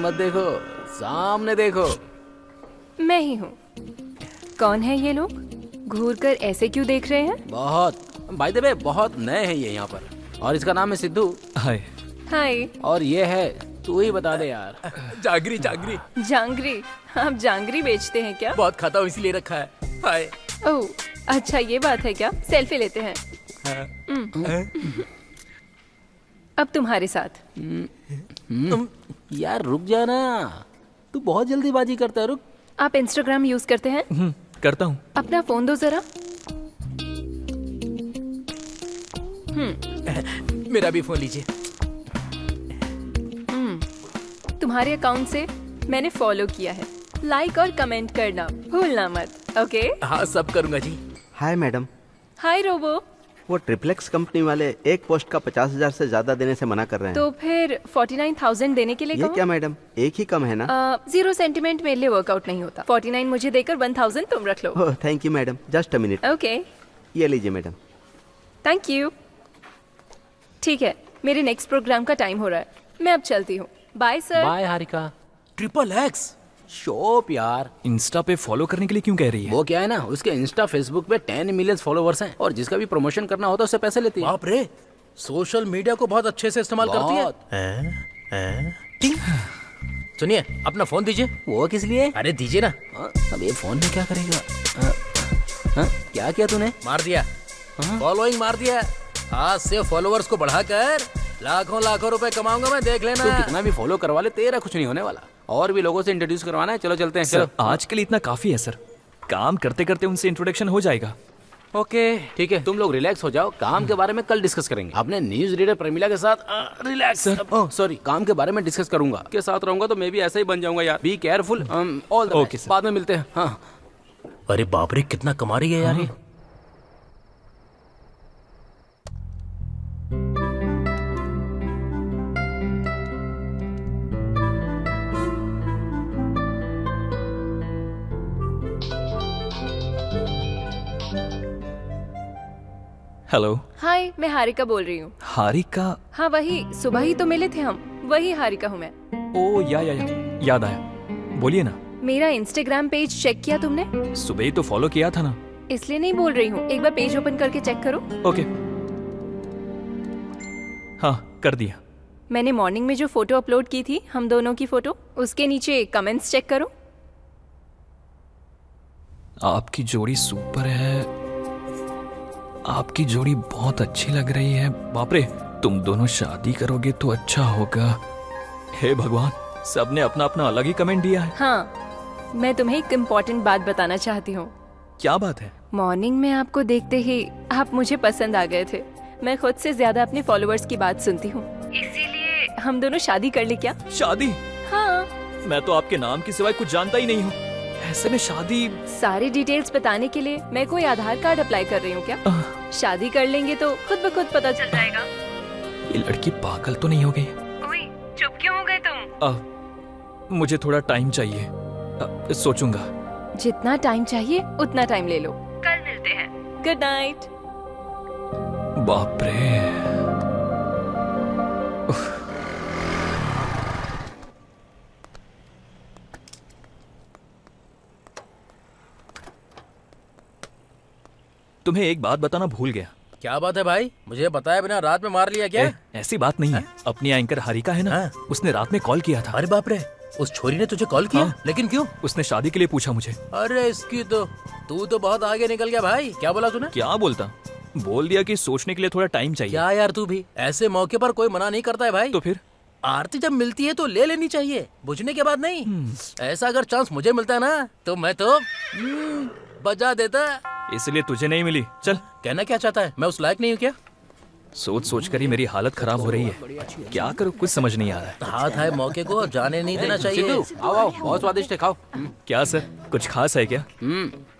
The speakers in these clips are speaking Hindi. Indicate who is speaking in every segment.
Speaker 1: मत देखो, सामने देखो।
Speaker 2: मैं ही हूँ। कौन है ये लोग? घूर कर ऐसे क्यों देख रहे हैं?
Speaker 1: बहुत, बाय द वे बहुत नए हैं ये यहाँ पर, और इसका नाम है सिद्धू।
Speaker 3: हाय।
Speaker 2: हाय।
Speaker 1: और ये है, तू ही बता दे यार।
Speaker 4: जागरी जागरी।
Speaker 2: जांगरी? आप जांगरी बेचते हैं क्या?
Speaker 4: बहुत खाता हूँ इसीलिए रखा है। हाय।
Speaker 2: ओह अच्छा, ये बात है क्या? सेल्फी लेते हैं। अब तुम्हारे साथ।
Speaker 1: यार रुक जाना, तू बहुत जल्दीबाजी करता है, रुक।
Speaker 2: आप इंस्टाग्राम यूज करते हैं?
Speaker 3: करता हूँ।
Speaker 2: अपना फोन दो जरा।
Speaker 4: मेरा भी फोन लीजिए।
Speaker 2: तुम्हारे अकाउंट से मैंने फॉलो किया है। लाइक और कमेंट करना भूलना मत, ओके?
Speaker 4: हाँ सब करूँगा जी।
Speaker 5: हाय मैडम,
Speaker 2: हाय रोबो।
Speaker 5: वो ट्रिप्लेक्स कंपनी वाले एक पोस्ट का 50,000 से ज्यादा देने से मना कर रहे हैं।
Speaker 2: तो फिर 49,000 देने के लिए
Speaker 5: ये
Speaker 2: कहो?
Speaker 5: क्या मैडम, एक ही कम है ना?
Speaker 2: 0 सेंटीमेंट मेरे लिए वर्कआउट नहीं होता। 49 मुझे देकर 1,000 तुम रख लो।
Speaker 5: Oh thank you madam, just a minute.
Speaker 2: Okay,
Speaker 5: ये लीजिए मैडम।
Speaker 2: Thank you. ठीक है, मेरे नेक्स्ट प्रोग्राम का टाइम हो रहा है, मैं अब चलती हूँ। Bye sir.
Speaker 1: Bye Harika.
Speaker 4: XXX।
Speaker 1: शोप यार।
Speaker 3: इंस्टा पे फॉलो करने के लिए क्यों कह रही है?
Speaker 1: वो क्या है ना, उसके इंस्टा फेसबुक पे 10 मिलियन फॉलोवर्स हैं, और जिसका भी प्रमोशन करना होता है उससे पैसे लेती है।
Speaker 4: बाप रे, सोशल मीडिया को बहुत अच्छे से इस्तेमाल करती है। टिंग। सुनिए, अपना फोन दीजिए।
Speaker 1: वो किस लिए?
Speaker 4: अरे दीजिए ना।
Speaker 1: अब ये फोन में क्या करेगा? क्या किया तूने?
Speaker 4: मार दिया, फॉलोइंग मार दिया। आज से फॉलोअर्स को बढ़ाकर लाखों लाखों रुपए कमाऊंगा मैं, देख लेना।
Speaker 1: तू कितना भी फॉलो करवा ले, तेरा कुछ नहीं होने वाला। और भी लोगों से इंट्रोड्यूस करवाना है, चलो चलते हैं।
Speaker 3: सर
Speaker 1: चलो।
Speaker 3: आज के लिए इतना काफी है सर, काम करते करते उनसे इंट्रोडक्शन हो जाएगा।
Speaker 1: ओके ठीक है, तुम लोग रिलैक्स हो जाओ, काम के बारे में कल डिस्कस करेंगे। अपने न्यूज रीडर प्रेमिला के साथ रिलैक्स। सॉरी, काम के बारे में डिस्कस करूंगा। के साथ रहूंगा तो मैं भी ऐसा ही बन जाऊंगा यार। Be careful. All the
Speaker 3: Okay,
Speaker 1: best.
Speaker 3: sir.
Speaker 1: बाद में मिलते हैं। हाँ।
Speaker 4: अरे बाप रे, कितना कमा रही है यार ये।
Speaker 3: हेलो।
Speaker 2: हाय, मैं हारिका बोल रही हूँ।
Speaker 3: हारिका?
Speaker 2: हाँ वही, सुबह ही तो मिले थे हम। वही हारिका हूँ मैं।
Speaker 3: ओ या याद आया, बोलिए ना।
Speaker 2: मेरा इंस्टाग्राम पेज चेक किया तुमने?
Speaker 3: सुबह ही तो फॉलो किया था ना।
Speaker 2: इसलिए नहीं बोल रही हूँ, एक बार पेज ओपन करके चेक करो।
Speaker 3: ओके, हाँ कर दिया।
Speaker 2: मैंने मॉर्निंग में जो फोटो अपलोड की थी, हम दोनों की फोटो, उसके नीचे कमेंट्स चेक करो।
Speaker 3: आपकी जोड़ी सुपर है, आपकी जोड़ी बहुत अच्छी लग रही है। बाप रे, तुम दोनों शादी करोगे तो अच्छा होगा। हे भगवान, सबने अपना अपना अलग ही कमेंट दिया है।
Speaker 2: हाँ, मैं तुम्हें एक इम्पोर्टेंट बात बताना चाहती हूँ।
Speaker 3: क्या बात है?
Speaker 2: मॉर्निंग में आपको देखते ही आप मुझे पसंद आ गए थे। मैं खुद से ज्यादा अपने फॉलोअर्स की बात सुनती हूँ, इसीलिए हम दोनों शादी कर ले क्या?
Speaker 3: शादी?
Speaker 2: हाँ।
Speaker 3: मैं तो आपके नाम के सिवाय कुछ जानता ही नहीं हूँ, ऐसे में शादी?
Speaker 2: सारे डिटेल्स बताने के लिए मैं कोई आधार कार्ड अप्लाई कर रही हूँ क्या? शादी कर लेंगे तो खुद ब खुद पता चल जाएगा।
Speaker 3: ये लड़की पागल तो नहीं हो गई?
Speaker 2: ओए, चुप क्यों हो गए तुम?
Speaker 3: मुझे थोड़ा टाइम चाहिए, सोचूंगा।
Speaker 2: जितना टाइम चाहिए उतना टाइम ले लो, कल मिलते हैं। Good night.
Speaker 3: बाप रे। तुम्हें एक बात बताना भूल गया।
Speaker 4: क्या बात है भाई, मुझे बताया बिना रात में मार लिया क्या?
Speaker 3: ऐसी बात नहीं है। अपनी एंकर हारिका है ना, उसने रात में कॉल किया था।
Speaker 4: अरे बाप रे, उस छोरी ने तुझे कॉल किया? लेकिन क्यों?
Speaker 3: उसने शादी के लिए पूछा मुझे।
Speaker 4: अरे इसकी तो, तू तो बहुत आगे निकल गया भाई। क्या बोला तूने?
Speaker 3: क्या बोलता, बोल दिया कि सोचने के लिए थोड़ा टाइम चाहिए।
Speaker 4: क्या यार, तू भी ऐसे मौके पर कोई मना नहीं करता है भाई।
Speaker 3: तो फिर
Speaker 4: आरती जब मिलती है तो ले लेनी चाहिए, बुझने के बाद नहीं। ऐसा अगर चांस मुझे मिलता है ना, तो मैं तो बजा देता।
Speaker 3: इसलिए तुझे नहीं मिली। चल।
Speaker 4: कहना क्या चाहता है, मैं उस लायक नहीं हूँ क्या?
Speaker 3: सोच सोच कर ही मेरी हालत खराब हो रही है। क्या करूँ, कुछ समझ नहीं आ रहा है।
Speaker 4: हाथ है मौके को जाने नहीं देना चाहिए।
Speaker 1: सिद्धू, आओ आओ, बहुत स्वादिष्ट है, खाओ।
Speaker 3: क्या सर, कुछ खास है क्या?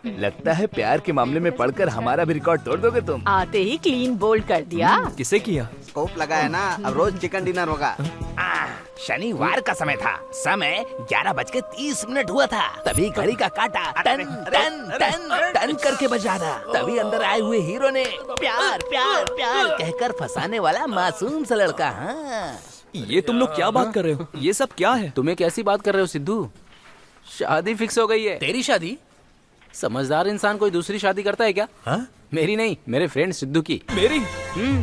Speaker 6: लगता है प्यार के मामले में पढ़कर हमारा भी रिकॉर्ड तोड़ दोगे तुम।
Speaker 7: आते ही क्लीन बोल्ड कर दिया।
Speaker 3: किसे किया?
Speaker 5: स्कोप लगा है ना, अब रोज चिकन डिनर होगा।
Speaker 6: शनिवार का समय था, समय 11:30 हुआ था। तभी घड़ी का काटा टन टन टन टन करके बजा रहा। तभी अंदर आए हुए हीरो ने प्यार प्यार प्यार कहकर फंसाने वाला मासूम सा लड़का, हाँ
Speaker 3: ये तुम लोग क्या बात कर रहे हो? ये सब क्या है?
Speaker 1: तुम्हें कैसी बात कर रहे हो सिद्धू? शादी फिक्स हो गई है।
Speaker 4: तेरी शादी?
Speaker 1: समझदार इंसान कोई दूसरी शादी करता है क्या?
Speaker 4: हाँ?
Speaker 1: मेरी नहीं, मेरे फ्रेंड सिद्धू की।
Speaker 3: मेरी?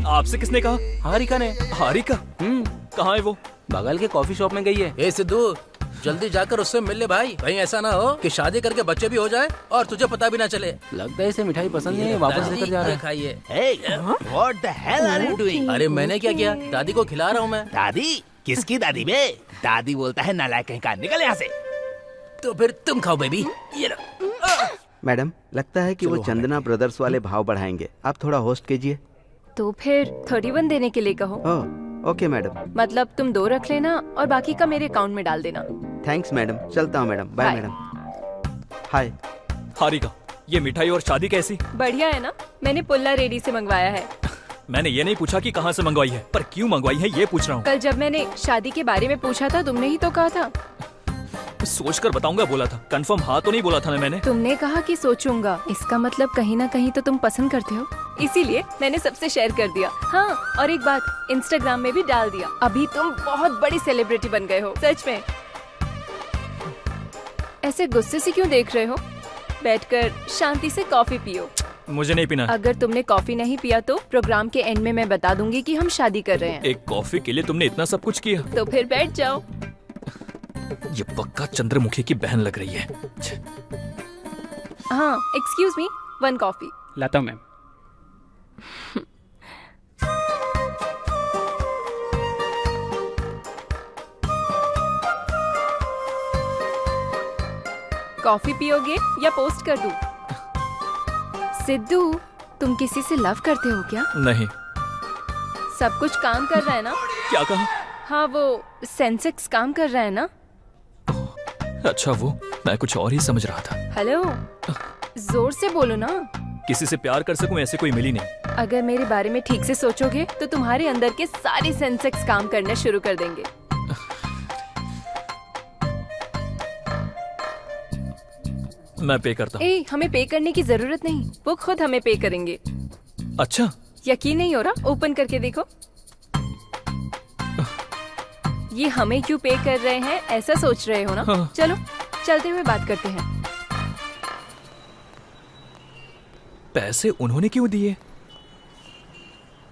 Speaker 3: आपसे किसने कहा?
Speaker 1: हारिका ने।
Speaker 3: हारिका? कहाँ है वो?
Speaker 1: बगल के कॉफी शॉप में गई है।
Speaker 4: ए सिद्धू, जल्दी जाकर उससे मिल ले भाई। कहीं ऐसा ना हो कि शादी करके बच्चे भी हो जाए और तुझे पता भी ना चले।
Speaker 1: लगता है इसे मिठाई पसंद नहीं है, वापस लेकर जा रहा है।
Speaker 4: खाइए।
Speaker 6: Hey, what the hell are you doing?
Speaker 4: अरे मैंने क्या किया? दादी को खिला रहा हूँ मैं।
Speaker 6: दादी? किसकी दादी बे? दादी बोलता है नालायक कहीं का, निकल यहाँ से।
Speaker 4: तो फिर तुम खाओ बेबी। ये लो।
Speaker 5: मैडम, लगता है कि वो चंदना ब्रदर्स वाले भाव बढ़ाएंगे, आप थोड़ा होस्ट कीजिए।
Speaker 2: तो फिर 31 देने के लिए कहो।
Speaker 5: ओह, ओके मैडम।
Speaker 2: मतलब तुम 2 रख लेना और बाकी का मेरे अकाउंट में डाल देना।
Speaker 5: थैंक्स मैडम, चलता हूँ madam. Bye
Speaker 2: Bye.
Speaker 5: Madam. Hi.
Speaker 3: Harika, ये मिठाई और शादी कैसी?
Speaker 2: बढ़िया है ना? मैंने पुल्ला रेडी से मंगवाया है।
Speaker 3: मैंने ये नहीं पूछा कि कहाँ से मंगवाई है, पर क्यों मंगवाई है ये पूछ रहा हूँ।
Speaker 2: कल जब मैंने शादी के बारे में पूछा था, तुमने ही तो कहा था।
Speaker 3: सोच कर बताऊंगा बोला था, कंफर्म हाँ तो नहीं बोला था ना मैंने।
Speaker 2: तुमने कहा कि सोचूंगा, इसका मतलब कहीं ना कहीं तो तुम पसंद करते हो, इसीलिए मैंने सबसे शेयर कर दिया। हाँ, और एक बात, इंस्टाग्राम में भी डाल दिया। अभी तुम बहुत बड़ी सेलिब्रिटी बन गए हो, सच में। ऐसे गुस्से से क्यों देख रहे हो? बैठकर शांति से कॉफी पियो।
Speaker 3: मुझे नहीं पीना।
Speaker 2: अगर तुमने कॉफी नहीं पिया तो प्रोग्राम के एंड में मैं बता दूंगी कि हम शादी कर रहे हैं।
Speaker 3: एक कॉफी के लिए तुमने इतना सब कुछ किया?
Speaker 2: तो फिर बैठ जाओ।
Speaker 3: ये पक्का चंद्रमुखी की बहन लग रही है।
Speaker 2: हाँ, एक्सक्यूज मी, 1 कॉफी।
Speaker 1: लाता हूँ मैम।
Speaker 2: कॉफी पियोगे या पोस्ट कर दूं? सिद्धू, तुम किसी से लव करते हो क्या?
Speaker 3: नहीं।
Speaker 2: सब कुछ काम कर रहा है ना?
Speaker 3: क्या कहा?
Speaker 2: हाँ, वो सेंसेक्स काम कर रहा है ना?
Speaker 3: अच्छा, वो मैं कुछ और ही समझ रहा था।
Speaker 2: हेलो, जोर से बोलो ना।
Speaker 3: किसी से प्यार कर सकूं ऐसे कोई मिली नहीं।
Speaker 2: अगर मेरे बारे में ठीक से सोचोगे तो तुम्हारे अंदर के सारे सेंसेक्स काम करना शुरू कर देंगे।
Speaker 3: मैं पे करता हूँ।
Speaker 2: ए, हमें पे करने की जरूरत नहीं, वो खुद हमें पे करेंगे।
Speaker 3: अच्छा,
Speaker 2: यकीन नहीं हो रहा? ओपन करके देखो। ये हमें क्यों पे कर रहे हैं, ऐसा सोच रहे हो ना?
Speaker 3: हाँ।
Speaker 2: चलो चलते हुए बात करते हैं।
Speaker 3: पैसे उन्होंने क्यों दिए?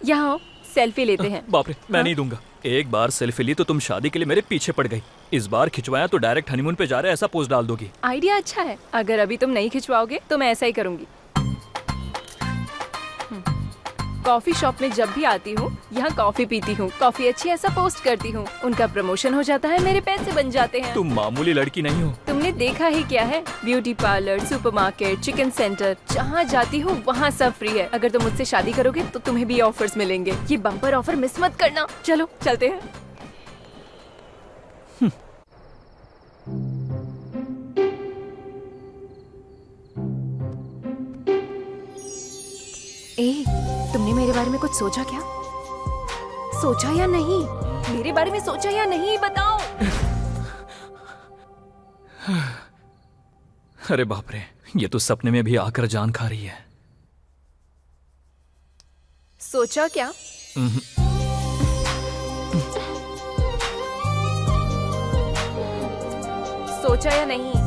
Speaker 2: यहाँ आओ, सेल्फी लेते हैं।
Speaker 3: बाप रे, मैं नहीं दूंगा। एक बार सेल्फी ली तो तुम शादी के लिए मेरे पीछे पड़ गई। इस बार खिंचवाया तो डायरेक्ट हनीमून पे जा रहे ऐसा पोस्ट डाल दोगी।
Speaker 2: आइडिया अच्छा है। अगर अभी तुम नहीं खिंचवाओगे तो मैं ऐसा ही करूंगी। कॉफी शॉप में जब भी आती हूँ, यहाँ कॉफी पीती हूँ, कॉफी अच्छी ऐसा पोस्ट करती हूँ, उनका प्रमोशन हो जाता है, मेरे पैसे बन जाते हैं।
Speaker 3: तुम मामूली लड़की नहीं हो।
Speaker 2: तुमने देखा ही क्या है? Beauty parlour, supermarket, chicken centre, जहाँ जाती हूँ वहाँ सब फ्री है। अगर तुम मुझसे शादी करोगे तो तुम्हें भी ऑफर्स मिलेंगे। ये बम्पर ऑफर मिस मत करना। चलो चलते हैं। ए, तुमने मेरे बारे में कुछ सोचा क्या? सोचा या नहीं? मेरे बारे में सोचा या नहीं, बताओ।
Speaker 3: अरे बाप रे, ये तो सपने में भी आकर जान खा रही है।
Speaker 2: सोचा क्या? सोचा या नहीं?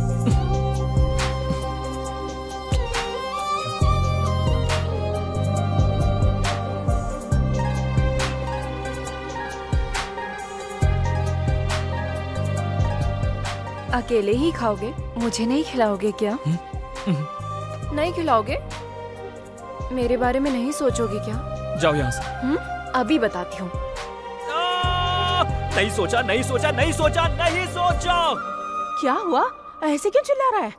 Speaker 2: अकेले ही खाओगे? मुझे नहीं खिलाओगे क्या? नहीं खिलाओगे? मेरे बारे में नहीं सोचोगे क्या?
Speaker 3: जाओ यहाँ से।
Speaker 2: अभी बताती हूँ।
Speaker 3: नहीं सोचा, नहीं सोचा, नहीं सोचा, नहीं सोचा।
Speaker 7: क्या हुआ? ऐसे क्यों चिल्ला रहा है?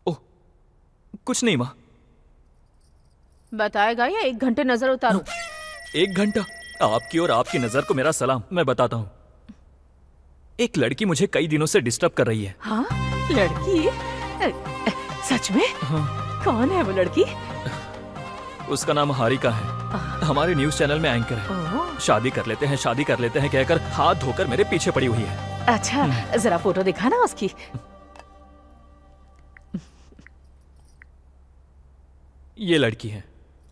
Speaker 3: ओह, कुछ नहीं माँ।
Speaker 7: बताएगा या 1 घंटे नजर उतारूं?
Speaker 3: 1 घंटा? आपकी और आपकी नजर को मेरा सलाम। मैं बताता हूँ। एक लड़की मुझे कई दिनों से डिस्टर्ब कर रही है।
Speaker 7: हाँ, लड़की? सच में?
Speaker 3: हाँ।
Speaker 7: कौन है वो लड़की?
Speaker 3: उसका नाम हारिका है। हमारे न्यूज चैनल में एंकर है।
Speaker 7: ओह,
Speaker 3: शादी कर लेते हैं, शादी कर लेते हैं कहकर हाथ धोकर मेरे पीछे पड़ी हुई है।
Speaker 7: अच्छा, जरा फोटो दिखाना उसकी।
Speaker 3: ये लड़की है।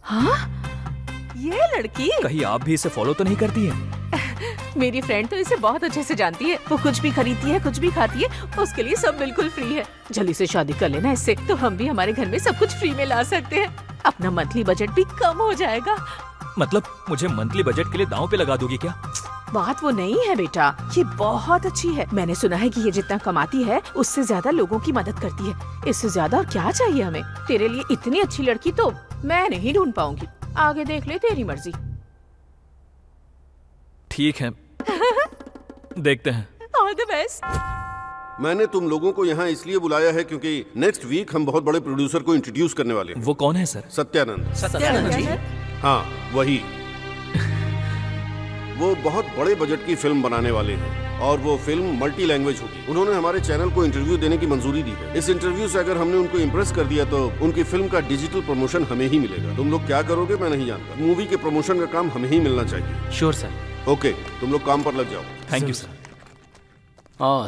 Speaker 7: हाँ, ये लड़की
Speaker 3: कहीं आप भी इसे फॉलो तो नहीं करती है?
Speaker 7: मेरी फ्रेंड तो इसे बहुत अच्छे से जानती है। वो कुछ भी खरीदती है, कुछ भी खाती है, उसके लिए सब बिल्कुल फ्री है। जल्दी से शादी कर लेना इससे, तो हम भी हमारे घर में सब कुछ फ्री में ला सकते हैं। अपना मंथली बजट भी कम हो जाएगा।
Speaker 3: मतलब मुझे मंथली बजट के लिए दांव पे लगा दोगी क्या?
Speaker 7: बात वो नहीं है बेटा, ये बहुत अच्छी है। मैंने सुना है कि ये जितना कमाती है उससे ज्यादा लोगों की मदद करती है। इससे ज्यादा और क्या चाहिए हमें? तेरे लिए इतनी अच्छी लड़की तो मैं नहीं ढूंढ पाऊंगी। आगे देख ले, तेरी मर्जी।
Speaker 3: ठीक है, देखते हैं।
Speaker 7: All the best.
Speaker 8: मैंने तुम लोगों को यहाँ इसलिए बुलाया है क्योंकि नेक्स्ट वीक हम बहुत बड़े प्रोड्यूसर को इंट्रोड्यूस करने वाले हैं।
Speaker 3: वो कौन है सर?
Speaker 8: सत्यानंद।
Speaker 4: सत्यानंद जी।
Speaker 8: हाँ, वही। वो बहुत बड़े बजट की फिल्म बनाने वाले हैं और वो फिल्म मल्टी लैंग्वेज होगी। उन्होंने हमारे चैनल को इंटरव्यू देने की मंजूरी दी है। इस इंटरव्यू से अगर हमने उनको इम्प्रेस कर दिया तो उनकी फिल्म का डिजिटल प्रमोशन हमें ही मिलेगा। तुम लोग क्या करोगे मैं नहीं जानता। मूवी के प्रमोशन का काम हमें ही मिलना चाहिए।
Speaker 1: Sure sir.
Speaker 8: ओके, तुम लोग काम पर लग जाओ।
Speaker 3: Thank you sir.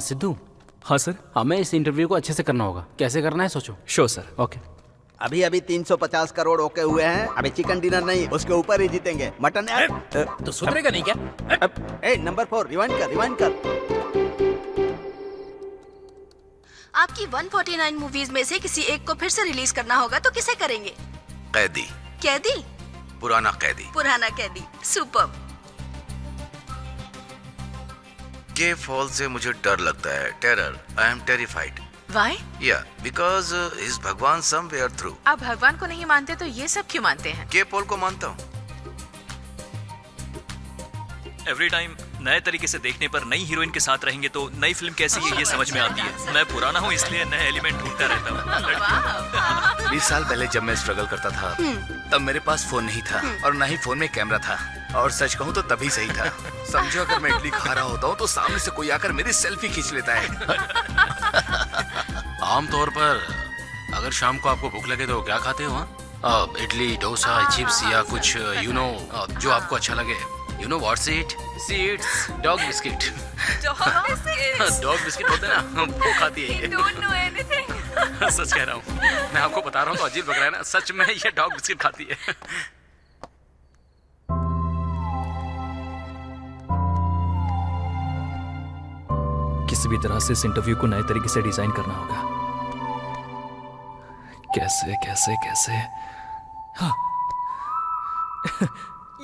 Speaker 1: सिद्धू,
Speaker 3: हाँ सर।
Speaker 1: हमें इस इंटरव्यू को अच्छे से करना होगा। कैसे करना है सोचो।
Speaker 3: Sure sir.
Speaker 1: ओके।
Speaker 5: अभी अभी 350 करोड़ ओके हुए हैं। अभी चिकन डिनर नहीं, उसके ऊपर ही जीतेंगे। मटन
Speaker 4: तो सुधरेगा नहीं क्या?
Speaker 5: नंबर 4 रिवाइंड कर।
Speaker 9: आपकी 149 मूवीज में से किसी एक को फिर से रिलीज करना होगा तो किसे करेंगे?
Speaker 6: कैदी।
Speaker 9: कैदी?
Speaker 6: पुराना कैदी।
Speaker 9: पुराना कैदी। सुपर।
Speaker 6: के फॉल से मुझे डर लगता है। Terror. I am terrified.
Speaker 9: Why?
Speaker 6: या बिकॉज इज भगवान समवेयर थ्रू।
Speaker 7: आप भगवान को नहीं मानते तो ये सब क्यों मानते हैं?
Speaker 6: के पॉल को मानता हूँ।
Speaker 3: एवरी टाइम नए तरीके से देखने पर नई हीरोइन के साथ रहेंगे तो नई फिल्म कैसी है ये समझ में आती है। मैं पुराना हूँ इसलिए नए एलिमेंट ढूंढता रहता हूँ।
Speaker 6: 20 साल पहले जब मैं स्ट्रगल करता था तब मेरे पास फोन नहीं था और न ही फोन में कैमरा था। और सच कहूँ तो तभी सही था। समझो अगर मैं इडली खा रहा होता हूँ तो सामने से कोई आकर मेरी सेल्फी खींच लेता है।
Speaker 1: आमतौर पर अगर शाम को आपको भूख लगे तो क्या खाते हो? इडली, डोसा, चिप्स या कुछ जो आपको अच्छा लगे। You know what's it? Seeds, dog biscuit. Dog biscuit होते हैं ना, वो खाती है ये।
Speaker 9: Don't know anything.
Speaker 1: सच कह रहा हूँ। मैं आपको बता रहा हूँ तो अजीब लग रहा है ना। सच में ये डॉग बिस्किट खाती है।
Speaker 3: किसी भी तरह से इस इंटरव्यू को नए तरीके से डिजाइन करना होगा। कैसे कैसे कैसे? हाँ।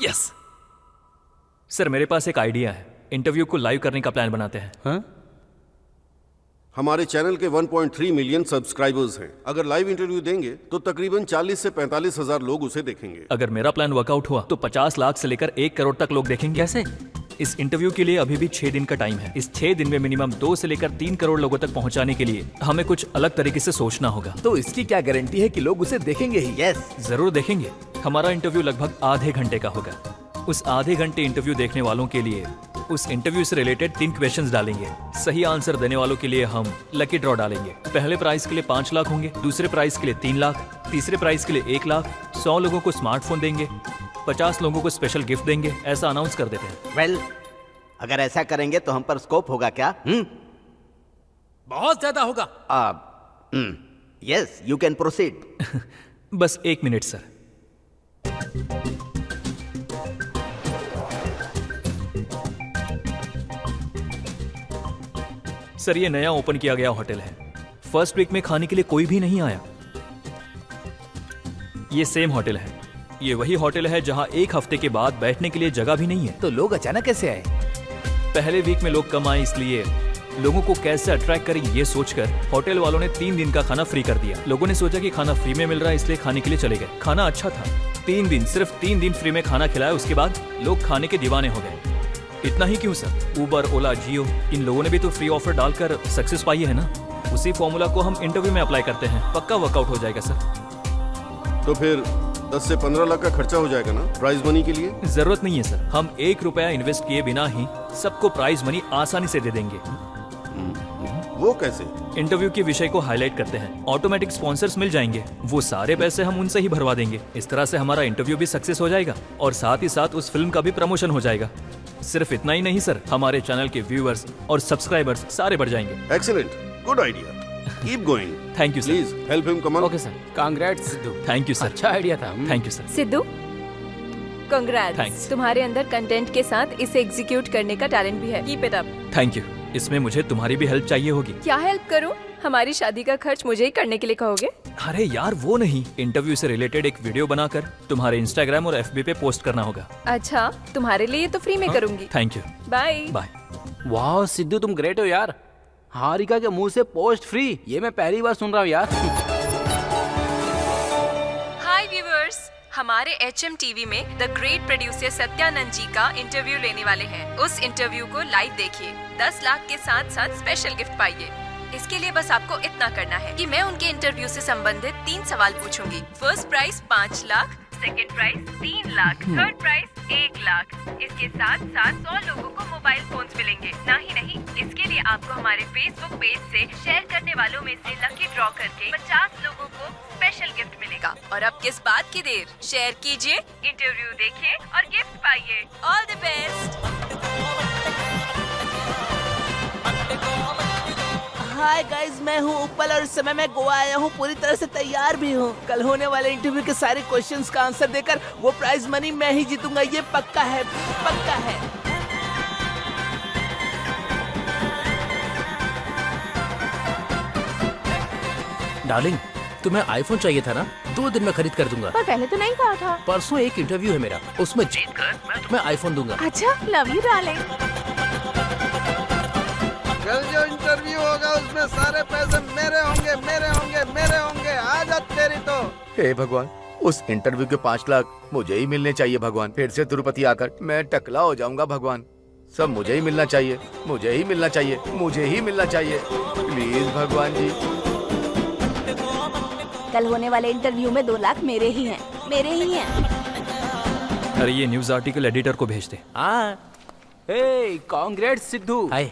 Speaker 3: यस सर, मेरे पास एक आइडिया है। इंटरव्यू को लाइव करने का प्लान बनाते हैं।
Speaker 1: हाँ?
Speaker 8: हमारे चैनल के 1.3 मिलियन सब्सक्राइबर्स हैं। अगर लाइव इंटरव्यू देंगे तो तकरीबन 40 से 45 हजार लोग उसे देखेंगे।
Speaker 3: अगर मेरा प्लान वर्कआउट हुआ तो 50 लाख से लेकर 1 करोड़ तक लोग देखेंगे।
Speaker 1: कैसे?
Speaker 3: इस इंटरव्यू के लिए अभी भी 6 दिन का टाइम है। इस 6 दिन में मिनिमम 2 से लेकर 3 करोड़ लोगों तक पहुंचाने के लिए हमें कुछ अलग तरीके से सोचना होगा।
Speaker 6: तो इसकी क्या गारंटी है कि लोग उसे देखेंगे ही?
Speaker 5: यस।
Speaker 3: जरूर देखेंगे। हमारा इंटरव्यू लगभग आधे घंटे का होगा। उस आधे घंटे इंटरव्यू देखने वालों के लिए उस इंटरव्यू से रिलेटेड 3 क्वेश्चंस डालेंगे। सही आंसर देने वालों के लिए हम लकी ड्रॉ डालेंगे। पहले प्राइज के लिए 5 लाख होंगे, दूसरे प्राइज के लिए 3 लाख, तीसरे प्राइज के लिए 1 लाख। 100 लोगों को स्मार्टफोन देंगे, 50 लोगों को स्पेशल गिफ्ट देंगे। ऐसा अनाउंस कर देते हैं।
Speaker 5: वेल, अगर ऐसा करेंगे तो हम पर स्कोप होगा क्या?
Speaker 4: बहुत ज्यादा होगा।
Speaker 5: Yes, you can proceed.
Speaker 3: बस 1 मिनट सर। सर, ये नया ओपन किया गया होटल है। फर्स्ट वीक में खाने के लिए कोई भी नहीं आया। ये सेम होटल है। ये वही होटल है जहां 1 हफ्ते के बाद बैठने के लिए जगह भी नहीं है।
Speaker 6: तो लोग अचानक कैसे आए?
Speaker 3: पहले वीक में लोग कम आए, इसलिए लोगों को कैसे अट्रैक्ट करें ये सोचकर होटल वालों ने 3 दिन का खाना फ्री कर दिया। लोगों ने सोचा कि खाना फ्री में मिल रहा है इसलिए खाने के लिए चले गए। खाना अच्छा था। 3 दिन, सिर्फ 3 दिन फ्री में खाना खिलाया। उसके बाद लोग खाने के दीवाने हो गए। इतना ही क्यों सर, उबर, ओला, जियो, इन लोगों ने भी तो फ्री ऑफर डालकर सक्सेस पाई है ना। उसी फॉर्मूला को हम इंटरव्यू में अप्लाई करते हैं। पक्का वर्कआउट हो जाएगा सर।
Speaker 8: तो फिर 10 से 15 लाख का खर्चा हो जाएगा ना प्राइज मनी के लिए?
Speaker 3: जरूरत नहीं है सर। हम 1 रुपया इन्वेस्ट किए बिना ही सबको प्राइज मनी आसानी से दे देंगे।
Speaker 8: वो कैसे?
Speaker 3: इंटरव्यू के विषय को हाईलाइट करते हैं, ऑटोमेटिक स्पॉन्सर्स मिल जाएंगे। वो सारे पैसे हम उनसे ही भरवा देंगे। इस तरह से हमारा इंटरव्यू भी सक्सेस हो जाएगा और साथ ही साथ उस फिल्म का भी प्रमोशन हो जाएगा। सिर्फ इतना ही नहीं सर, हमारे चैनल के व्यूअर्स और सब्सक्राइबर्स सारे बढ़ जाएंगे।
Speaker 8: Excellent, good idea, keep going.
Speaker 3: Thank you sir.
Speaker 8: Please help him, come on.
Speaker 1: Okay sir, congrats Sidhu.
Speaker 3: Thank you sir.
Speaker 1: अच्छा आइडिया था।
Speaker 3: Thank you sir.
Speaker 2: Sidhu, congrats,
Speaker 3: Thanks.
Speaker 2: तुम्हारे अंदर कंटेंट के साथ इसे एग्जीक्यूट करने का टैलेंट भी है। Keep it up.
Speaker 3: Thank you. इसमें मुझे तुम्हारी भी हेल्प चाहिए होगी।
Speaker 2: क्या हेल्प करूं? हमारी शादी का खर्च मुझे ही करने के लिए कहोगे?
Speaker 3: अरे यार वो नहीं, इंटरव्यू से रिलेटेड एक वीडियो बनाकर तुम्हारे इंस्टाग्राम और FB पे पोस्ट करना होगा।
Speaker 2: अच्छा, तुम्हारे लिए तो फ्री में करूंगी।
Speaker 3: Thank you.
Speaker 2: बाय।
Speaker 3: बाय।
Speaker 1: वाह सिद्धू तुम ग्रेट हो यार, हारिका के मुंह से पोस्ट फ्री, ये मैं पहली बार सुन रहा हूँ यार।
Speaker 2: हाय व्यूअर्स, हमारे HM TV में द ग्रेट प्रोड्यूसर सत्यानंद जी का इंटरव्यू लेने वाले हैं। उस इंटरव्यू को लाइव देखिए, 10 लाख के साथ साथ स्पेशल गिफ्ट पाइए। इसके लिए बस आपको इतना करना है कि मैं उनके इंटरव्यू से संबंधित 3 सवाल पूछूंगी। First prize 5 lakh, second prize 3 lakh, third prize 1 lakh. इसके साथ साथ 100 लोगों को मोबाइल फोन्स मिलेंगे। नहीं, इसके लिए आपको हमारे फेसबुक पेज से शेयर करने वालों में से लकी ड्रॉ करके 50 लोगों को स्पेशल गिफ्ट मिलेगा। और अब किस बात की देर, शेयर कीजिए, इंटरव्यू देखिए और गिफ्ट पाइए। All the best.
Speaker 10: Hi guys, मैं हूँ उपल और इस समय मैं गोवा आया हूँ। पूरी तरह से तैयार भी हूँ। कल होने वाले इंटरव्यू के सारे क्वेश्चंस का आंसर देकर वो प्राइज मनी मैं ही जीतूंगा, ये पक्का है, पक्का है।
Speaker 4: डार्लिंग, तुम्हें आईफोन चाहिए था ना? 2 दिन में खरीद कर दूंगा।
Speaker 7: पर पहले तो नहीं कहा था।
Speaker 4: परसों एक इंटरव्यू है मेरा, उसमें जीत कर मैं तुम्हें आईफोन दूंगा।
Speaker 7: अच्छा, लव यू डार्लिंग।
Speaker 5: कल जो इंटरव्यू होगा उसमें सारे पैसे मेरे होंगे, मेरे होंगे, मेरे होंगे। आ जा तेरी तो।
Speaker 6: हे भगवान, उस इंटरव्यू के 5 लाख मुझे ही मिलने चाहिए भगवान। फिर से तिरुपति आकर मैं टकला हो जाऊंगा भगवान। सब मुझे ही मिलना चाहिए, मुझे ही मिलना चाहिए, मुझे ही मिलना चाहिए। प्लीज भगवान जी।
Speaker 9: कल होने वाले इंटरव्यू में 2 लाख मेरे ही हैं, मेरे ही हैं।
Speaker 3: अरे ये न्यूज आर्टिकल एडिटर को भेज दे।
Speaker 4: हाँ,
Speaker 1: हे कांग्रेट्स सिद्धू।
Speaker 4: हाय।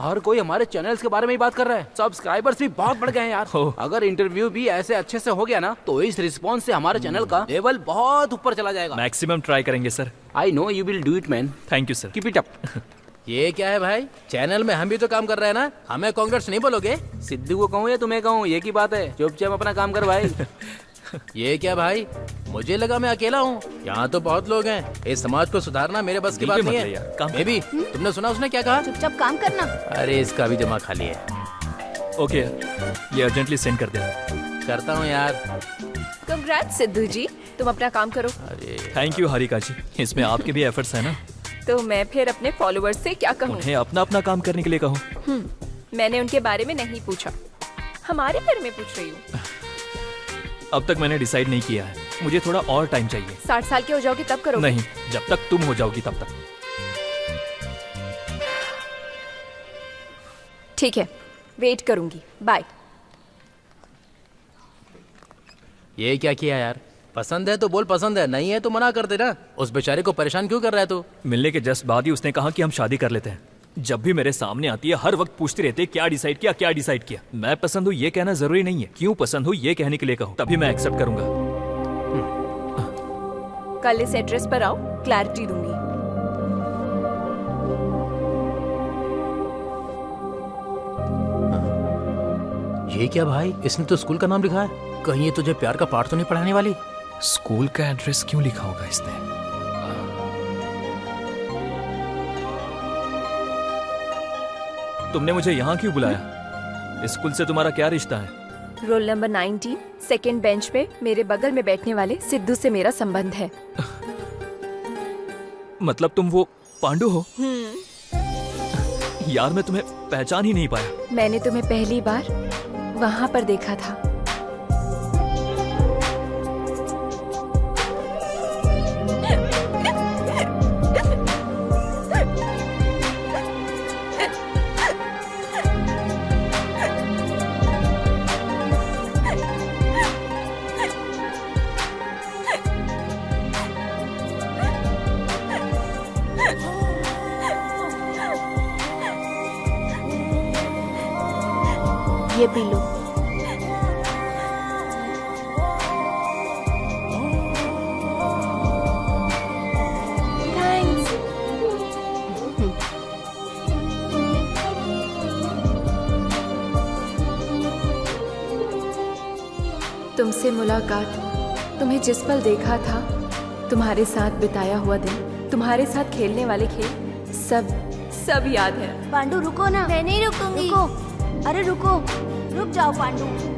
Speaker 1: हर कोई हमारे चैनल्स के बारे में ही बात कर रहा है, सब्सक्राइबर्स भी बहुत बढ़ गए हैं यार।
Speaker 3: हो।
Speaker 1: अगर इंटरव्यू भी ऐसे अच्छे से हो गया ना, तो इस रिस्पॉन्स से हमारे चैनल का लेवल बहुत ऊपर चला जाएगा।
Speaker 3: मैक्सिमम ट्राई करेंगे sir.
Speaker 1: I know you will do it man.
Speaker 3: Thank you sir.
Speaker 1: Keep it up.
Speaker 4: ये क्या है भाई? चैनल में हम भी तो काम कर रहे हैं ना, हमें कांग्रेट्स नहीं बोलोगे?
Speaker 1: सिद्धू को कहूँ या तुम्हें कहूँ, ये की बात है। चुपचाप अपना काम कर भाई।
Speaker 4: ये क्या भाई? मुझे लगा मैं अकेला हूँ, यहाँ तो बहुत लोग हैं। इस समाज को सुधारना मेरे बस की
Speaker 3: दिल
Speaker 4: बात
Speaker 3: पे
Speaker 4: नहीं
Speaker 3: मत ले यार,
Speaker 4: है।
Speaker 3: काम कर।
Speaker 4: बेबी, तुमने सुना उसने क्या कहा?
Speaker 9: चुपचाप काम करना।
Speaker 4: अरे इसका भी दिमाग खाली है।
Speaker 3: ओके, ये अर्जेंटली सेंड कर देना।
Speaker 4: करता हूँ यार।
Speaker 2: कांग्रेट्स सिद्धू जी, तुम अपना काम करो।
Speaker 3: थैंक यू हारिका जी, इसमें आपके भी एफर्ट्स है ना।
Speaker 2: तो मैं फिर अपने फॉलोअर्स से क्या कहूँ?
Speaker 3: उन्हें अपना अपना काम करने के लिए कहो।
Speaker 2: मैंने उनके बारे में नहीं पूछा, हमारे बारे में पूछ रही हूँ।
Speaker 3: अब तक मैंने डिसाइड नहीं किया है, मुझे थोड़ा और टाइम चाहिए।
Speaker 2: 60 साल के हो जाओगे तब करोगे?
Speaker 3: नहीं, जब तक तुम हो जाओगी तब तक।
Speaker 2: ठीक है, वेट करूंगी। बाय।
Speaker 4: ये क्या किया यार? पसंद है तो बोल पसंद है, नहीं है तो मना कर देना। उस बेचारे को परेशान क्यों कर रहा है तू?
Speaker 3: मिलने के जस्ट बाद ही उसने कहा कि हम शादी कर लेते हैं। जब भी मेरे सामने आती है हर वक्त पूछती रहती है क्या डिसाइड किया, क्या डिसाइड किया। मैं पसंद हूँ ये कहना जरूरी नहीं है, क्यों पसंद हूँ ये कहने के लिए कहो, तभी मैं एक्सेप्ट करूंगा।
Speaker 2: कल इस एड्रेस पर आओ, क्लैरिटी दूंगी।
Speaker 4: ये क्या भाई? इसने तो स्कूल का नाम लिखा है। कहीं ये तुझे प्यार का पाठ तो नहीं पढ़ाने वाली?
Speaker 3: स्कूल का एड्रेस क्यों लिखा होगा इसने? तुमने मुझे यहाँ क्यों बुलाया? स्कूल से तुम्हारा क्या रिश्ता है?
Speaker 2: रोल नंबर 19, सेकंड बेंच पे मेरे बगल में बैठने वाले सिद्धू से मेरा संबंध है।
Speaker 3: मतलब तुम वो पांडु हो? यार मैं तुम्हें पहचान ही नहीं पाया।
Speaker 2: मैंने तुम्हें पहली बार वहाँ पर देखा था।
Speaker 9: ये पी लो।
Speaker 2: थैंक्स। तुमसे मुलाकात, तुम्हें जिस पल देखा था तुम्हारे साथ बिताया हुआ दिन, तुम्हारे साथ खेलने वाले खेल, सब याद है।
Speaker 9: पांडु रुको ना। मैं नहीं रुकूंगी। रुको, अरे रुको, रुक जाओ पांडु।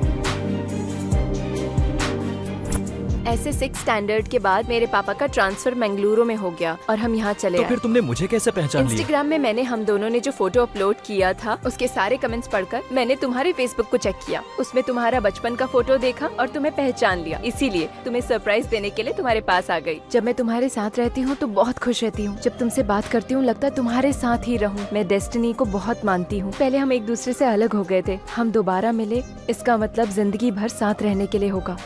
Speaker 2: ऐसे 6 स्टैंडर्ड के बाद मेरे पापा का ट्रांसफर मंगलुरु में हो गया और हम यहाँ चले
Speaker 3: तो
Speaker 2: आए।
Speaker 3: फिर तुमने मुझे कैसे पहचान लिया?
Speaker 2: इंस्टाग्राम में मैंने हम दोनों ने जो फोटो अपलोड किया था उसके सारे कमेंट्स पढ़कर मैंने तुम्हारे फेसबुक को चेक किया, उसमें तुम्हारा बचपन का फोटो देखा और तुम्हें पहचान लिया। इसीलिए तुम्हें सरप्राइज देने के लिए तुम्हारे पास आ गई। जब मैं तुम्हारे साथ रहती हूँ तो बहुत खुश रहती हूँ। जब तुमसे बात करती हूँ लगता है तुम्हारे साथ ही रहूँ। मैं डेस्टिनी को बहुत मानती हूँ। पहले हम एक दूसरे से अलग हो गए थे, हम दोबारा मिले, इसका मतलब जिंदगी भर साथ रहने के लिए होगा।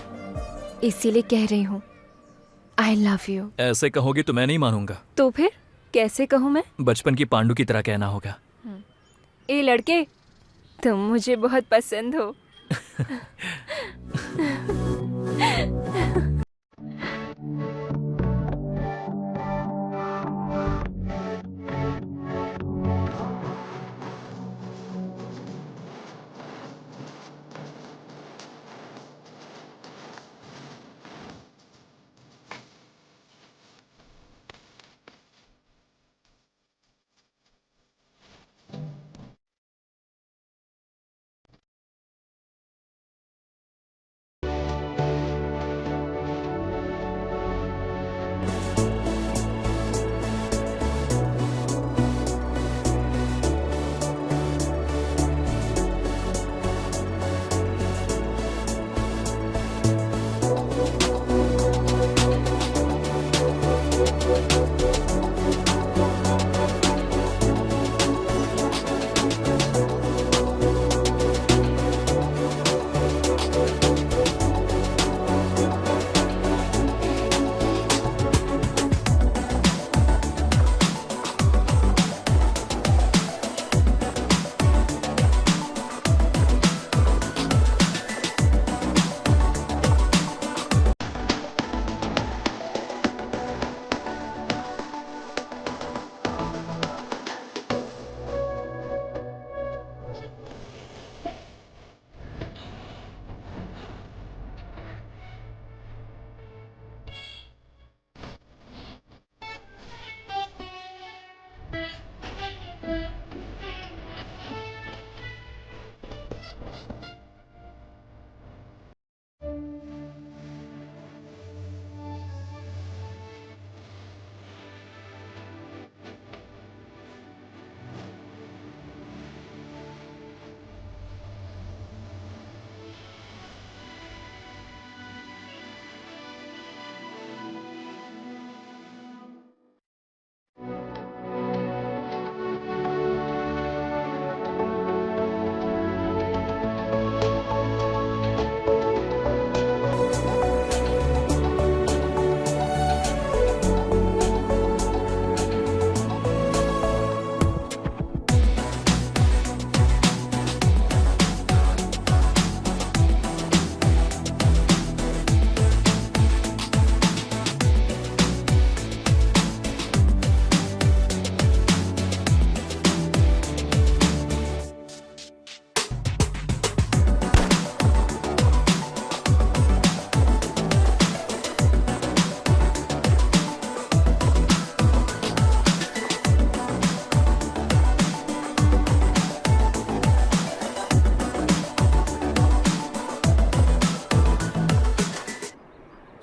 Speaker 2: इसीलिए कह रही हूँ I love you।
Speaker 3: ऐसे कहोगे तो मैं नहीं मानूंगा।
Speaker 2: तो फिर कैसे कहूँ मैं?
Speaker 3: बचपन की पांडु की तरह कहना होगा।
Speaker 2: ए लड़के, तुम मुझे बहुत पसंद हो।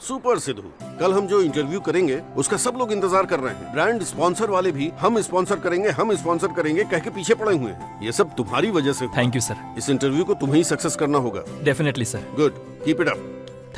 Speaker 8: सुपर सिद्धू, कल हम जो इंटरव्यू करेंगे उसका सब लोग इंतजार कर रहे हैं। ब्रांड स्पॉन्सर वाले भी हम स्पॉन्सर करेंगे कह के पीछे पड़े हुए हैं। ये सब तुम्हारी वजह से।
Speaker 3: Thank you sir.
Speaker 8: इस इंटरव्यू को तुम्हें ही सक्सेस करना होगा।
Speaker 3: Definitely sir.
Speaker 8: Good, keep it up.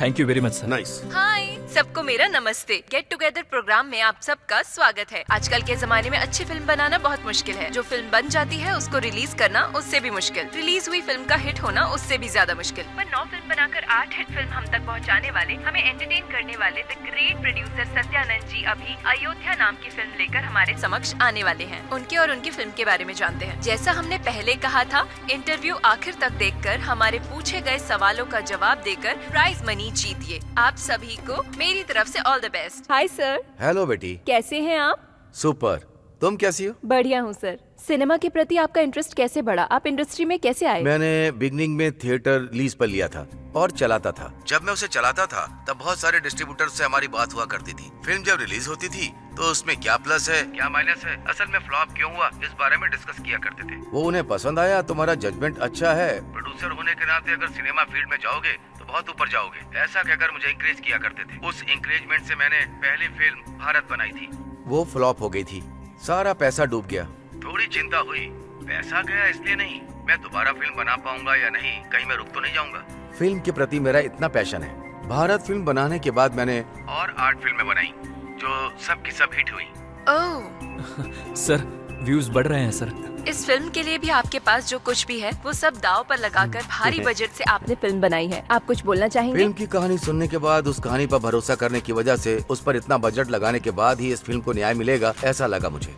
Speaker 3: Thank you very much sir.
Speaker 8: Nice.
Speaker 2: Hi सबको मेरा नमस्ते। गेट टुगेदर प्रोग्राम में आप सबका स्वागत है। आजकल के जमाने में अच्छी फिल्म बनाना बहुत मुश्किल है। जो फिल्म बन जाती है उसको रिलीज करना उससे भी मुश्किल। रिलीज हुई फिल्म का हिट होना उससे भी ज्यादा मुश्किल। पर 9 फिल्म बनाकर 8 हिट फिल्म हम तक पहुंचाने वाले, हमें एंटरटेन करने वाले द ग्रेट प्रोड्यूसर सत्यानंद जी अभी अयोध्या नाम की फिल्म लेकर हमारे समक्ष आने वाले हैं। उनके और उनकी फिल्म के बारे में जानते हैं। जैसा हमने पहले कहा था, इंटरव्यू आखिर तक देखकर हमारे पूछे गए सवालों का जवाब देकर प्राइज मनी जीतिए। आप सभी को मेरी तरफ से all the best. Hi sir.
Speaker 6: Hello बेटी।
Speaker 2: कैसे हैं आप?
Speaker 6: सुपर। तुम कैसी हो?
Speaker 2: बढ़िया हूँ सर। सिनेमा के प्रति आपका इंटरेस्ट कैसे बढ़ा? आप इंडस्ट्री में कैसे आए?
Speaker 6: मैंने बिगनिंग में थिएटर लीज पर लिया था, और चलाता था। जब मैं उसे चलाता था तब बहुत सारे डिस्ट्रीब्यूटर से हमारी बात हुआ करती थी। फिल्म जब रिलीज होती थी तो उसमें क्या प्लस है क्या माइनस है, असल में फ्लॉप क्यों हुआ, इस बारे में डिस्कस किया करते थे। वो उन्हें पसंद आया, तुम्हारा जजमेंट अच्छा है, प्रोड्यूसर होने के नाते अगर सिनेमा फील्ड में जाओगे तो बहुत ऊपर जाओगे, ऐसा कहकर मुझे इंकरेज किया करते थे। उस इंकरेजमेंट से मैंने पहली फिल्म भारत बनाई थी। वो फ्लॉप हो गई थी, सारा पैसा डूब गया। थोड़ी चिंता हुई, पैसा गया इसलिए नहीं, मैं दोबारा फिल्म बना पाऊंगा या नहीं, कहीं मैं रुक तो नहीं जाऊंगा। फिल्म के प्रति मेरा इतना पैशन है। भारत फिल्म बनाने के बाद मैंने और 8 फिल्में बनाई जो सबकी सब हिट हुई।
Speaker 2: ओह,
Speaker 3: सर व्यूज बढ़ रहे हैं सर।
Speaker 2: इस फिल्म के लिए भी आपके पास जो कुछ भी है वो सब दाव पर लगाकर भारी बजट से आपने फिल्म बनाई है। आप कुछ बोलना चाहेंगे?
Speaker 6: फिल्म की कहानी सुनने के बाद, उस कहानी पर भरोसा करने की वजह से, उस पर इतना बजट लगाने के बाद ही इस फिल्म को न्याय मिलेगा ऐसा लगा मुझे।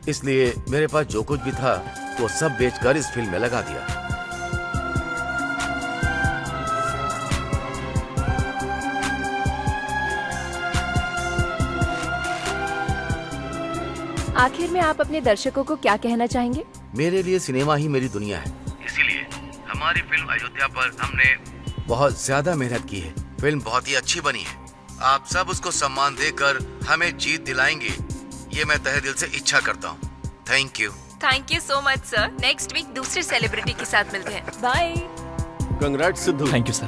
Speaker 6: इसलिए मेरे पास जो कुछ भी था वो सब बेचकर इस फिल्म में लगा दिया।
Speaker 2: आखिर में आप अपने दर्शकों को क्या कहना चाहेंगे?
Speaker 6: मेरे लिए सिनेमा ही मेरी दुनिया है, इसीलिए हमारी फिल्म अयोध्या पर हमने बहुत ज्यादा मेहनत की है। फिल्म बहुत ही अच्छी बनी है। आप सब उसको सम्मान देकर हमें जीत दिलाएंगे, ये मैं तहे दिल से इच्छा करता हूँ। Thank you
Speaker 2: so much sir. Next week दूसरे सेलिब्रिटी के साथ मिलते हैं। Bye.
Speaker 8: Congrats Sidhu.
Speaker 3: Thank you sir.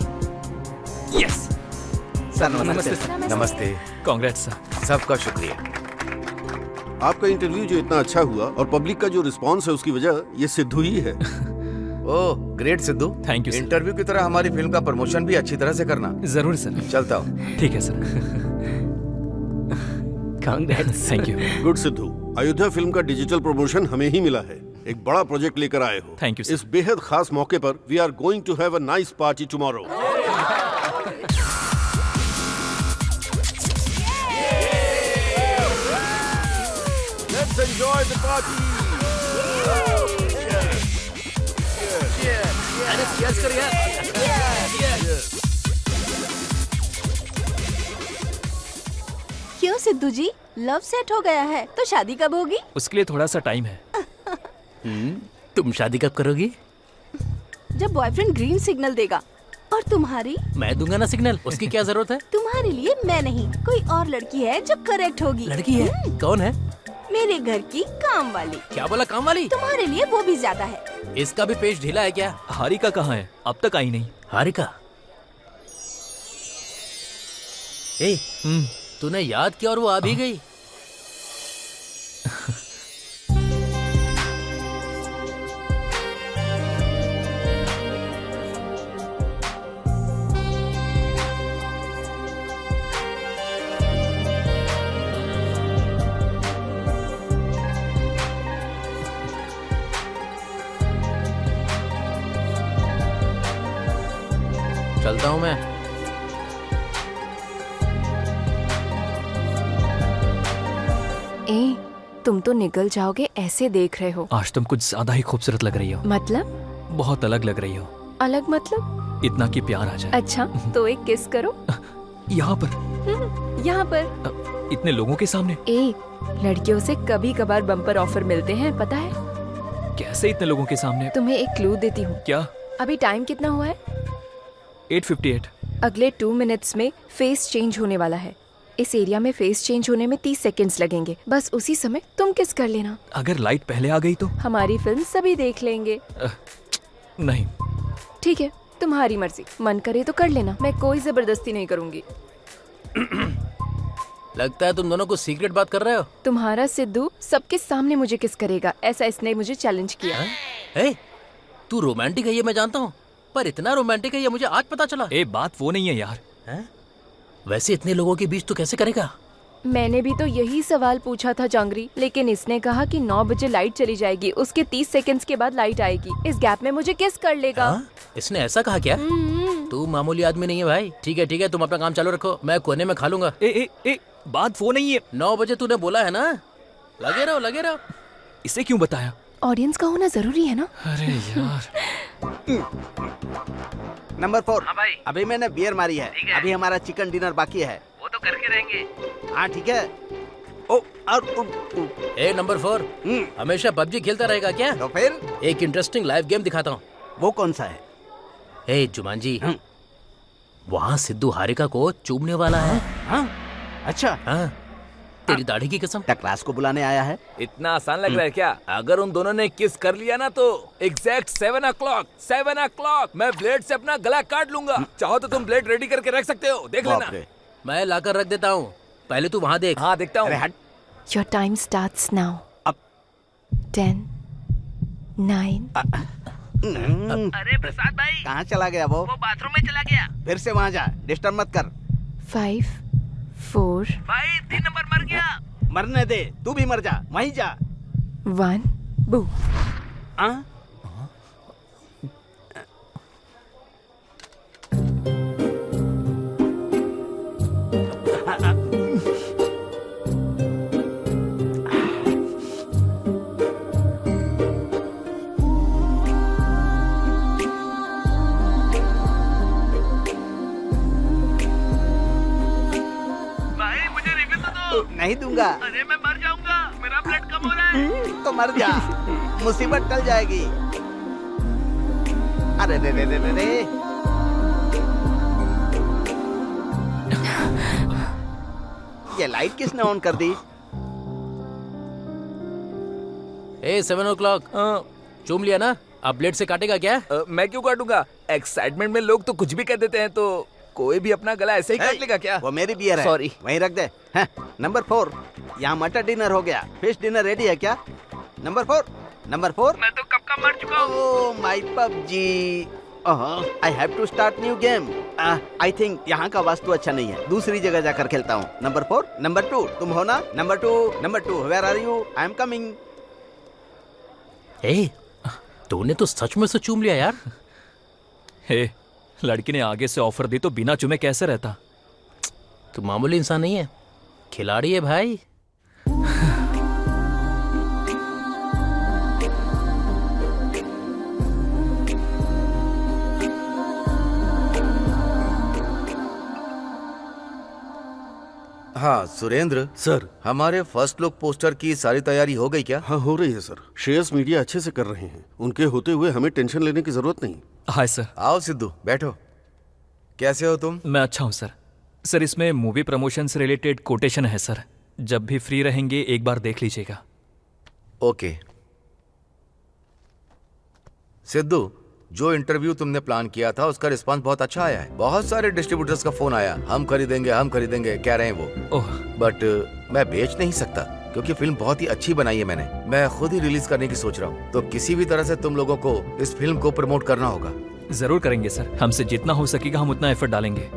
Speaker 3: Yes
Speaker 5: sir नमस्ते।
Speaker 6: नमस्ते।
Speaker 3: Congrats sir.
Speaker 6: सबका शुक्रिया।
Speaker 8: आपका इंटरव्यू जो इतना अच्छा हुआ और पब्लिक का जो रिस्पांस है उसकी वजह ये सिद्धू ही है।
Speaker 6: Oh great Sidhu.
Speaker 3: Thank you sir.
Speaker 6: Interview की तरह हमारी फिल्म का प्रमोशन भी अच्छी तरह से करना।
Speaker 3: जरूर सर।
Speaker 6: चलता हूँ।
Speaker 3: ठीक है sir.
Speaker 1: Congrats.
Speaker 3: Thank you.
Speaker 8: Good Sidhu, Ayodhya film का डिजिटल प्रमोशन हमें ही मिला है। एक बड़ा प्रोजेक्ट लेकर आए हो।
Speaker 3: Thank you sir.
Speaker 8: इस बेहद खास मौके पर we are going to have a nice party tomorrow. Let's enjoy the party.
Speaker 9: क्यों सिद्धू जी, लव सेट हो गया है तो शादी कब होगी?
Speaker 3: उसके लिए थोड़ा सा टाइम है।
Speaker 4: तुम शादी कब करोगी?
Speaker 9: जब बॉयफ्रेंड ग्रीन सिग्नल देगा। और तुम्हारी?
Speaker 4: मैं दूंगा ना सिग्नल, उसकी क्या जरूरत है?
Speaker 9: तुम्हारे लिए मैं नहीं, कोई और लड़की है जो करेक्ट होगी।
Speaker 4: लड़की है? कौन है?
Speaker 9: मेरे घर की काम वाली।
Speaker 4: क्या बोला, काम वाली?
Speaker 9: तुम्हारे लिए वो भी ज्यादा है।
Speaker 4: इसका भी पेज ढीला है क्या?
Speaker 3: हारिका कहाँ है? अब तक आई नहीं।
Speaker 4: हारिका? ए, तूने याद किया और वो आ भी गई। चलता हूँ मैं।
Speaker 2: ए, तुम तो निकल जाओगे ऐसे देख रहे हो।
Speaker 3: आज तुम कुछ ज्यादा ही खूबसूरत लग रही हो।
Speaker 2: मतलब?
Speaker 3: बहुत अलग लग रही हो।
Speaker 2: अलग मतलब?
Speaker 3: इतना कि प्यार आ जाए।
Speaker 2: अच्छा तो एक किस करो।
Speaker 3: यहाँ पर?
Speaker 2: यहाँ पर।
Speaker 3: इतने लोगों के सामने?
Speaker 2: ए, लड़कियों से कभी कभार बम्पर ऑफर मिलते हैं, पता है?
Speaker 3: कैसे इतने लोगों के सामने?
Speaker 2: तुम्हें एक क्लू देती हूँ।
Speaker 3: क्या?
Speaker 2: अभी टाइम कितना हुआ है?
Speaker 3: 8:58।
Speaker 2: अगले 2 मिनट्स में फेस चेंज होने वाला है। इस एरिया में फेस चेंज होने में 30 सेकंड्स लगेंगे। बस उसी समय तुम किस कर लेना।
Speaker 3: अगर लाइट पहले आ गई तो?
Speaker 2: हमारी फिल्म सभी देख लेंगे।
Speaker 3: नहीं।
Speaker 2: ठीक है, तुम्हारी मर्जी। मन करे तो कर लेना, मैं कोई जबरदस्ती नहीं करूंगी।
Speaker 4: लगता है तुम दोनों को सीक्रेट बात कर रहे हो।
Speaker 2: तुम्हारा सिद्धू सबके सामने मुझे किस करेगा, ऐसा इसने मुझे चैलेंज किया।
Speaker 4: ए, तू रोमांटिक है ये मैं जानता हूँ, पर इतना रोमांटिक है ये मुझे आज पता चला।
Speaker 3: ए, बात वो नहीं है यार।
Speaker 4: है? वैसे इतने लोगों के बीच तू कैसे करेगा?
Speaker 2: मैंने भी तो यही सवाल पूछा था जांगरी, लेकिन इसने कहा कि 9 बजे लाइट चली जाएगी, उसके 30 सेकंड्स के बाद लाइट आएगी। इस गैप में मुझे किस कर लेगा।
Speaker 4: इसने ऐसा कहा क्या? तू मामूली आदमी नहीं है भाई। ठीक है, तुम अपना काम चालू रखो, मैं कोने में खा लूंगा।
Speaker 3: ए, बात वो नहीं है।
Speaker 4: 9 बजे तूने बोला है ना, लगे रहो।
Speaker 3: इसे क्यों बताया?
Speaker 2: ऑडियंस का होना जरूरी है ना।
Speaker 3: अरे यार।
Speaker 5: नंबर 4।
Speaker 10: हाँ भाई।
Speaker 5: अभी मैंने बियर मारी है,
Speaker 10: ठीक है।
Speaker 5: अभी हमारा चिकन डिनर बाकी है।
Speaker 10: वो तो करके रहेंगे।
Speaker 5: हाँ ठीक है। ओ और
Speaker 4: ए नंबर 4, हमेशा पबजी खेलता रहेगा क्या?
Speaker 5: तो फिर
Speaker 4: एक इंटरेस्टिंग लाइव गेम दिखाता हूँ।
Speaker 5: वो कौन सा है?
Speaker 4: ए जुमान जी, वहाँ सिद्धू हारिका को चूमने वाला है।
Speaker 10: हाँ? अच्छा,
Speaker 4: हाँ, तेरी दाढ़ी की कसम।
Speaker 10: टकरास को बुलाने आया है।
Speaker 3: इतना आसान लग रहा है क्या? अगर उन दोनों ने किस कर लिया ना तो एग्जैक्ट 7 o'clock मैं ब्लेड से अपना गला काट लूंगा। चाहो तो तुम ब्लेड रेडी करके रख सकते हो, देख लेना।
Speaker 4: मैं लाकर रख देता हूँ, पहले तू वहाँ देख।
Speaker 3: हाँ देखता हूँ।
Speaker 10: अरे हट।
Speaker 2: Your time starts now.
Speaker 10: अब
Speaker 2: 10, 9।
Speaker 10: अरे प्रसाद भाई कहाँ चला गया वो बाथरूम में चला गया। फिर से वहाँ जा, डिस्टर्ब मत कर।
Speaker 2: 5, 4,
Speaker 10: भाई 3 नंबर मर गया। मरने दे, तू भी मर जा, वहीं जा।
Speaker 2: 1, बू।
Speaker 10: हाँ? नहीं दूंगा। अरे मैं मर जाऊंगा, मेरा ब्लड कम हो रहा है। तो मर जा, मुसीबत टल जाएगी। अरे रे रे रे रे रे। ये लाइट किसने ऑन कर दी?
Speaker 4: ए 7 o'clock, चूम लिया ना? अब ब्लेड से काटेगा क्या?
Speaker 3: मैं क्यों काटूंगा? एक्साइटमेंट में लोग तो कुछ भी कर देते हैं, तो कोई भी अपना गला ऐसे ही काट लेगा क्या?
Speaker 10: वो मेरी बियर है।
Speaker 3: Sorry।
Speaker 10: वहीं रख दे। हाँ, नंबर 4, यहाँ मटर डिनर हो गया। फिश डिनर रेडी है क्या? नंबर 4। मैं तो कब का मर चुका हूँ। Oh my PUBG. I have to start new game. I think यहाँ का वास्तु अच्छा नहीं है, दूसरी जगह जाकर खेलता हूँ। नंबर 4, नंबर 2, तुम हो ना? Number 2, where are you? I am coming.
Speaker 4: ए, तूने तो सच में से चूम लिया यार।
Speaker 3: हे, लड़की ने आगे से ऑफर दी तो बिना चुमे कैसे रहता?
Speaker 4: तू मामूली इंसान नहीं है, खिलाड़ी है भाई।
Speaker 6: हाँ सुरेंद्र
Speaker 8: सर।
Speaker 6: हमारे फर्स्ट लुक पोस्टर की सारी तैयारी हो गई क्या?
Speaker 8: हाँ हो रही है सर, श्रेयस मीडिया अच्छे से कर रहे हैं। उनके होते हुए हमें टेंशन लेने की जरूरत नहीं।
Speaker 3: Hi sir.
Speaker 6: आओ सिद्धू बैठो। कैसे हो तुम?
Speaker 3: मैं अच्छा हूँ सर। सर इसमें मूवी प्रमोशन से रिलेटेड कोटेशन है सर, जब भी फ्री रहेंगे एक बार देख लीजिएगा।
Speaker 6: ओके सिद्धू, जो इंटरव्यू तुमने प्लान किया था उसका रिस्पांस बहुत अच्छा आया है। बहुत सारे डिस्ट्रीब्यूटर्स का फोन आया, हम खरीदेंगे कह रहे हैं वो।
Speaker 3: ओह,
Speaker 6: बट मैं बेच नहीं सकता क्योंकि फिल्म बहुत ही अच्छी बनाई है मैंने। मैं खुद ही रिलीज करने की सोच रहा हूँ, तो किसी भी तरह से तुम लोगों को इस फिल्म को प्रमोट करना होगा।
Speaker 3: जरूर करेंगे सर, हमसे जितना हो सकेगा हम उतना एफर्ट डालेंगे।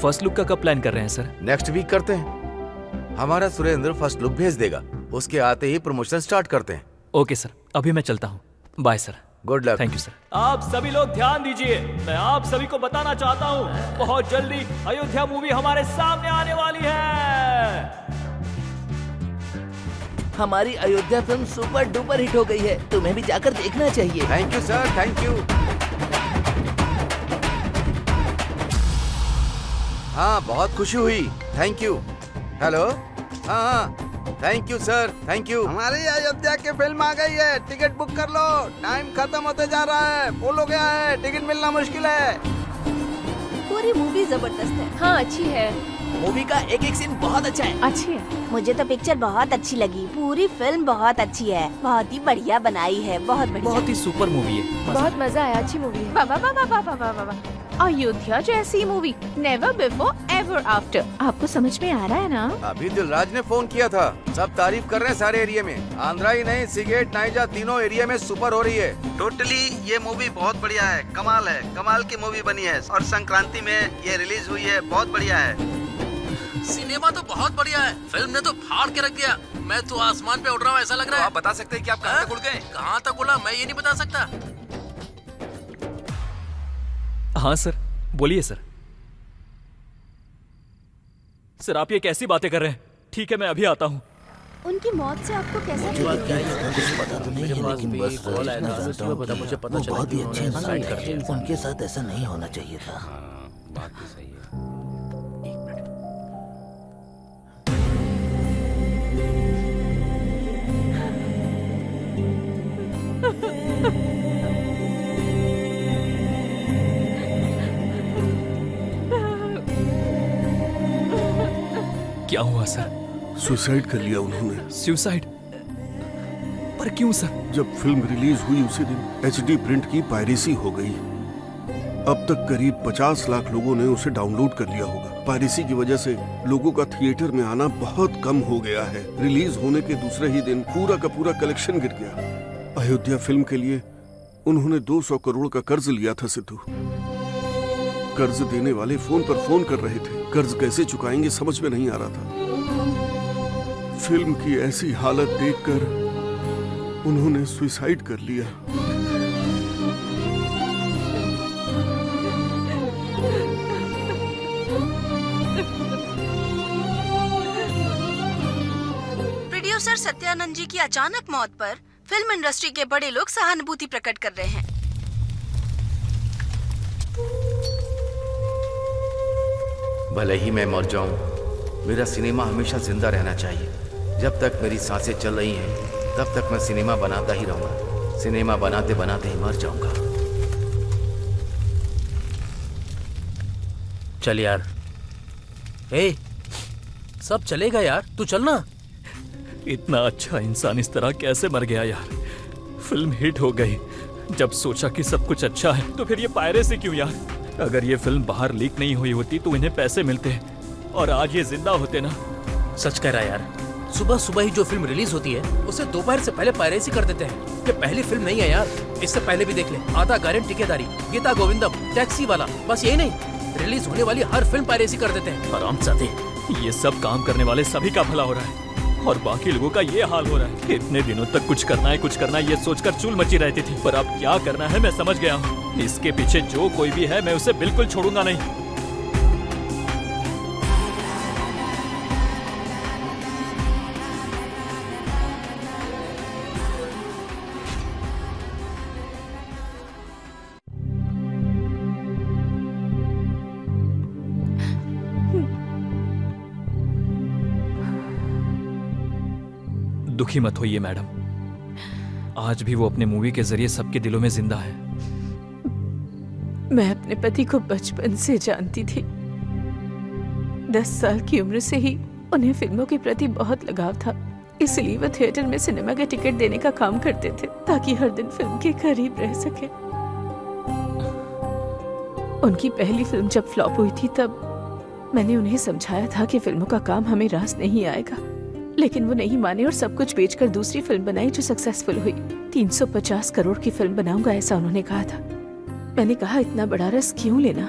Speaker 3: फर्स्ट लुक का कब प्लान कर रहे हैं सर?
Speaker 6: नेक्स्ट वीक करते हैं। हमारा सुरेंद्र फर्स्ट लुक भेज देगा, उसके आते ही प्रमोशन स्टार्ट करते हैं।
Speaker 3: ओके सर, अभी मैं चलता हूँ। Bye sir.
Speaker 6: Good luck.
Speaker 3: Thank you sir. आप सभी लोग ध्यान दीजिए, मैं आप सभी को बताना चाहता हूँ बहुत जल्दी अयोध्या मूवी हमारे सामने आने वाली है।
Speaker 10: हमारी Ayodhya film super duper hit हो गई है, तुम्हें भी जाकर देखना चाहिए।
Speaker 6: Thank you sir, thank you. हाँ बहुत खुशी हुई, थैंक यू। हेलो, हाँ thank you sir, thank you.
Speaker 5: हमारी अयोध्या की फिल्म आ गई है, टिकट बुक कर लो। टाइम खत्म होते जा रहा है, फुल हो गया है, टिकट मिलना मुश्किल है।
Speaker 9: पूरी मूवी जबरदस्त है।
Speaker 2: हाँ अच्छी है।
Speaker 10: मूवी का एक एक सीन बहुत अच्छा है।
Speaker 7: अच्छी है।
Speaker 9: मुझे तो पिक्चर बहुत अच्छी लगी, पूरी फिल्म बहुत अच्छी है, बहुत ही बढ़िया बनाई है, बहुत बढ़िया।
Speaker 3: बहुत ही सुपर मूवी है।
Speaker 2: बहुत मजा आया, अच्छी मूवी है।
Speaker 7: वाह वाह वाह वाह वाह वाह वाह। अयोध्या जैसी movie never before ever after. आपको समझ में आ रहा है ना?
Speaker 6: अभी दिलराज ने फोन किया था, सब तारीफ कर रहे हैं सारे एरिया में। आंध्रा ही नहीं, सिगेट नाइजा तीनों एरिया में सुपर हो रही है।
Speaker 5: टोटली ये मूवी बहुत बढ़िया है, कमाल की मूवी बनी है और संक्रांति में ये रिलीज हुई है, बहुत बढ़िया है।
Speaker 4: सिनेमा तो बहुत बढ़िया है, फिल्म ने तो फाड़ के रख दिया। मैं तो आसमान पे उड़ रहा हूँ ऐसा लग रहा है।
Speaker 3: आप बता सकते हैं कि आप कहाँ तक उड़ गए?
Speaker 4: कहाँ तक उड़ा मैं ये नहीं बता सकता।
Speaker 3: हाँ सर, बोलिए सर। सर आप ये कैसी बातें कर रहे हैं? ठीक है मैं अभी आता हूँ।
Speaker 9: उनकी मौत से आपको कैसा
Speaker 4: मुझे पता चला कि उन्होंने सुसाइड कर दिया।
Speaker 10: उनके साथ ऐसा नहीं होना चाहिए था।
Speaker 1: बात भी सही है।
Speaker 3: क्या हुआ सर?
Speaker 8: सुसाइड कर लिया उन्होंने।
Speaker 3: सुसाइड? पर क्यों सर?
Speaker 8: जब फिल्म रिलीज हुई उसी दिन एचडी प्रिंट की पायरेसी हो गई। अब तक करीब 50 लाख लोगों ने उसे डाउनलोड कर लिया होगा। पायरेसी की वजह से लोगों का थिएटर में आना बहुत कम हो गया है। रिलीज होने के दूसरे ही दिन पूरा का पूरा कलेक्शन गिर गया। अयोध्या फिल्म के लिए उन्होंने 200 करोड़ का कर्ज लिया था सिद्धू। कर्ज देने वाले फोन पर फोन कर रहे थे। कर्ज कैसे चुकाएंगे समझ में नहीं आ रहा था। फिल्म की ऐसी हालत देखकर उन्होंने सुसाइड कर लिया।
Speaker 9: प्रोड्यूसर सत्यानंद जी की अचानक मौत पर फिल्म इंडस्ट्री के बड़े लोग सहानुभूति प्रकट कर रहे हैं।
Speaker 6: भले ही मैं मर जाऊं, मेरा सिनेमा हमेशा जिंदा रहना चाहिए। जब तक मेरी सांसें चल रही हैं, तब तक मैं सिनेमा बनाता ही रहूंगा। सिनेमा बनाते बनाते ही मर जाऊंगा।
Speaker 4: चल यार। ए, सब चलेगा यार, तू चलना।
Speaker 3: इतना अच्छा इंसान इस तरह कैसे मर गया यार? फिल्म हिट हो गई। जब सोचा कि सब कुछ अच्छा है तो फिर ये पायरेसी क्यों यार? अगर ये फिल्म बाहर लीक नहीं हुई होती तो इन्हें पैसे मिलते और आज ये जिंदा होते ना।
Speaker 4: सच कह रहा है यार। सुबह सुबह ही जो फिल्म रिलीज होती है उसे दोपहर से पहले पायरेसी कर देते हैं। ये पहली फिल्म नहीं है यार, इससे पहले भी देख ले। आधा गारंटी ठेकेदारी, गीता गोविंदम, टैक्सी वाला, बस यही नहीं, रिलीज होने वाली हर फिल्म पायरेसी कर देते हैं। आरामजादे।
Speaker 3: ये सब काम करने वाले सभी का भला हो रहा है और बाकी लोगों का ये हाल हो रहा है। इतने दिनों तक कुछ करना है ये सोचकर चूल मची रहती थी, पर अब क्या करना है मैं समझ गया हूँ। इसके पीछे जो कोई भी है मैं उसे बिल्कुल छोड़ूंगा नहीं। दुखी मत होइए मैडम, आज भी वो अपने मूवी के जरिए सबके दिलों में जिंदा है।
Speaker 7: मैं अपने पति को बचपन से जानती थी। 10 साल की उम्र से ही उन्हें फिल्मों के प्रति बहुत लगाव था, इसलिए वो थिएटर में सिनेमा के टिकट देने का काम करते थे ताकि हर दिन फिल्म के करीब रह सके। उनकी पहली फिल्म जब फ्लॉप हुई थी तब मैंने उन्हें समझाया था कि फिल्मों का काम हमें रास नहीं आएगा, लेकिन वो नहीं माने और सब कुछ बेचकर दूसरी फिल्म बनाई जो सक्सेसफुल हुई। 350 करोड़ की फिल्म बनाऊंगा ऐसा उन्होंने कहा था। मैंने कहा इतना बड़ा रिस्क क्यों लेना?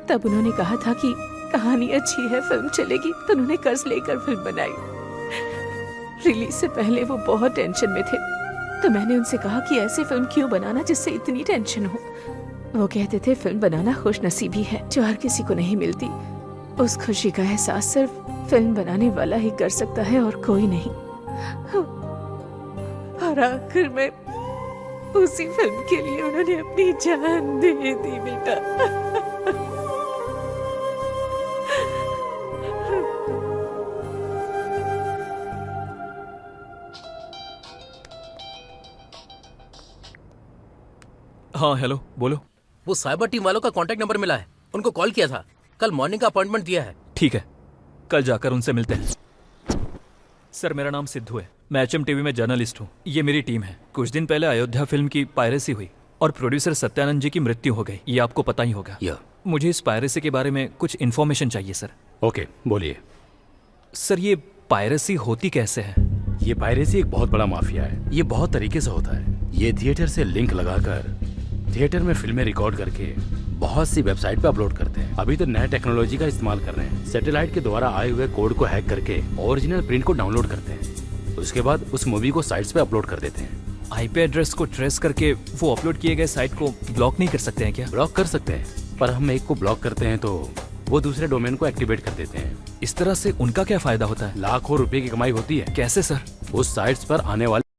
Speaker 7: तब उन्होंने कहा था कि कहानी अच्छी है, फिल्म चलेगी, तो उन्होंने कर्ज लेकर फिल्म बनाई। रिलीज से पहले वो बहुत टेंशन में थे, तो मैंने उनसे कहा कि ऐसी फिल्म क्यों बनाना जिससे इतनी टेंशन हो। वो कहते थे फिल्म बनाना खुशनसीबी है जो हर किसी को नहीं मिलती। उस खुशी का एहसास सिर्फ फिल्म बनाने वाला ही कर सकता है और कोई नहीं। और आखिर में उसी फिल्म के लिए उन्होंने अपनी जान दे दी बेटा।
Speaker 3: हाँ हेलो, बोलो।
Speaker 4: वो साइबर टीम वालों का कांटेक्ट नंबर मिला है, उनको कॉल किया था। कल मॉर्निंग का अपॉइंटमेंट दिया है।
Speaker 3: ठीक है, कल जाकर उनसे मिलते हैं। सर मेरा नाम सिद्धू है, मैं HM TV में जर्नलिस्ट हूँ। ये मेरी टीम है। कुछ दिन पहले अयोध्या फिल्म की पायरेसी हुई और प्रोड्यूसर सत्यानंद जी की मृत्यु हो गई। ये आपको पता ही होगा। मुझे इस पायरेसी के बारे में कुछ इन्फॉर्मेशन चाहिए सर।
Speaker 1: ओके, बोलिए।
Speaker 3: सर ये पायरेसी होती कैसे है?
Speaker 1: ये पायरेसी एक बहुत बड़ा माफिया है। ये बहुत तरीके से होता है। ये थिएटर से लिंक लगाकर थिएटर में फिल्में रिकॉर्ड करके बहुत सी वेबसाइट पे अपलोड करते हैं। अभी तो नए टेक्नोलॉजी का इस्तेमाल कर रहे हैं। सैटेलाइट के द्वारा आए हुए कोड को हैक करके ओरिजिनल प्रिंट को डाउनलोड करते हैं। उसके बाद उस मूवी को साइट्स पे अपलोड कर देते हैं।
Speaker 3: IP एड्रेस को ट्रेस करके वो अपलोड किए गए साइट को ब्लॉक नहीं कर सकते हैं क्या?
Speaker 1: ब्लॉक कर सकते हैं, पर हम एक को ब्लॉक करते हैं तो वो दूसरे डोमेन को एक्टिवेट कर देते हैं।
Speaker 3: इस तरह से उनका क्या फायदा होता है?
Speaker 1: लाखों रुपए की कमाई होती है।
Speaker 3: कैसे सर?
Speaker 1: उस साइट्स पर आने वाले